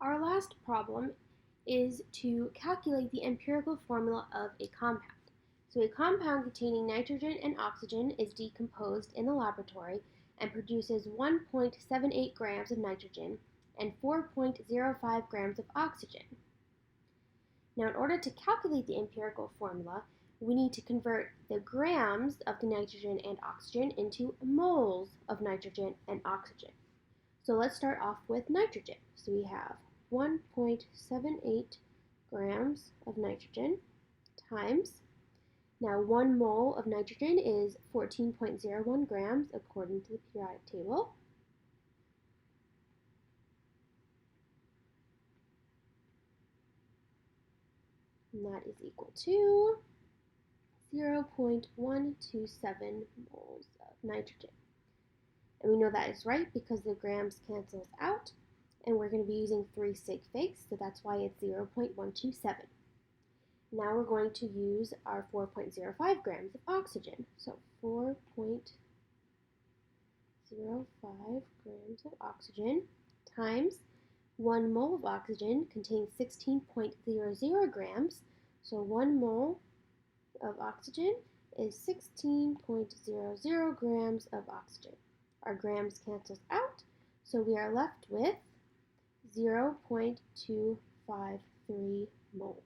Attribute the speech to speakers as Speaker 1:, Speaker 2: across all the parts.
Speaker 1: Our last problem is to calculate the empirical formula of a compound. So a compound containing nitrogen and oxygen is decomposed in the laboratory and produces 1.78 grams of nitrogen and 4.05 grams of oxygen. Now, in order to calculate the empirical formula, we need to convert the grams of the nitrogen and oxygen into moles of nitrogen and oxygen. So let's start off with nitrogen. So we have 1.78 grams of nitrogen times, now 1 mole of nitrogen is 14.01 grams according to the periodic table. And that is equal to 0.127 moles of nitrogen. And we know that is right because the grams cancels out, and we're going to be using 3 sig figs, so that's why it's 0.127. Now we're going to use our 4.05 grams of oxygen. So 4.05 grams of oxygen times 1 mole of oxygen contains 16.00 grams. So 1 mole of oxygen is 16.00 grams of oxygen. Our grams cancels out, so we are left with 0.253 moles.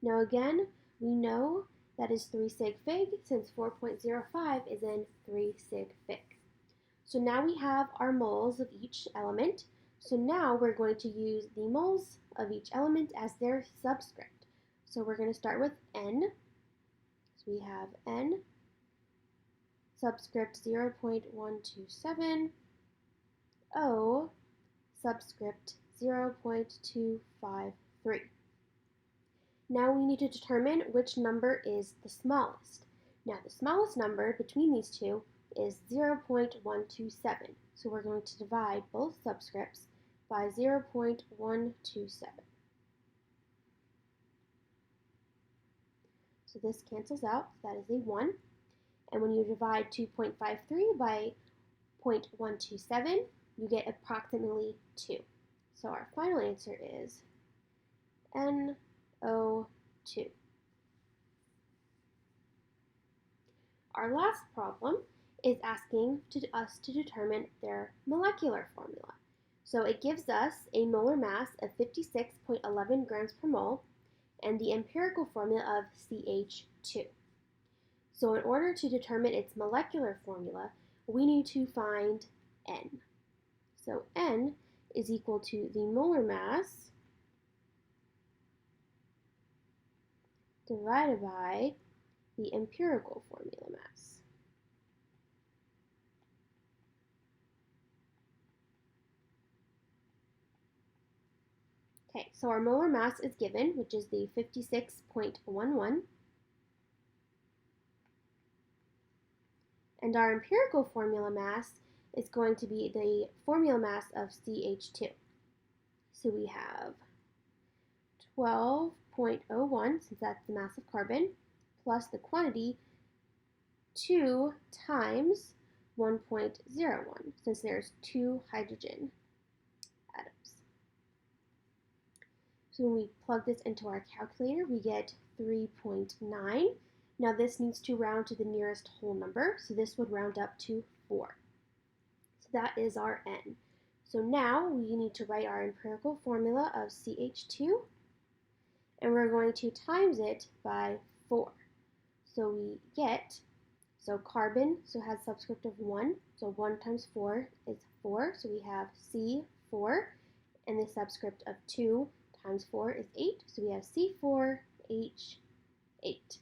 Speaker 1: Now again, we know that is 3 sig fig since 4.05 is in 3 sig fig. So now we have our moles of each element. So now we're going to use the moles of each element as their subscript. So we're going to start with N. So we have N subscript 0.127, O subscript 0.253. Now we need to determine which number is the smallest. Now the smallest number between these two is 0.127. So we're going to divide both subscripts by 0.127. So this cancels out, so that is a 1. And when you divide 2.53 by 0.127, you get approximately 2. So our final answer is NO2. Our last problem is asking us to determine their molecular formula. So it gives us a molar mass of 56.11 grams per mole and the empirical formula of CH2. So in order to determine its molecular formula, we need to find N. So N is equal to the molar mass divided by the empirical formula mass. Okay, so our molar mass is given, which is the 56.11. And our empirical formula mass is going to be the formula mass of CH2. So we have 12.01, since that's the mass of carbon, plus the quantity 2 times 1.01, since there's 2 hydrogen atoms. So when we plug this into our calculator, we get 3.9. Now this needs to round to the nearest whole number, so this would round up to 4. So that is our N. So now we need to write our empirical formula of CH2, and we're going to times it by 4. So we get, so carbon has subscript of 1, so 1 times 4 is 4, so we have C4, and the subscript of 2 times 4 is 8, so we have C4H8.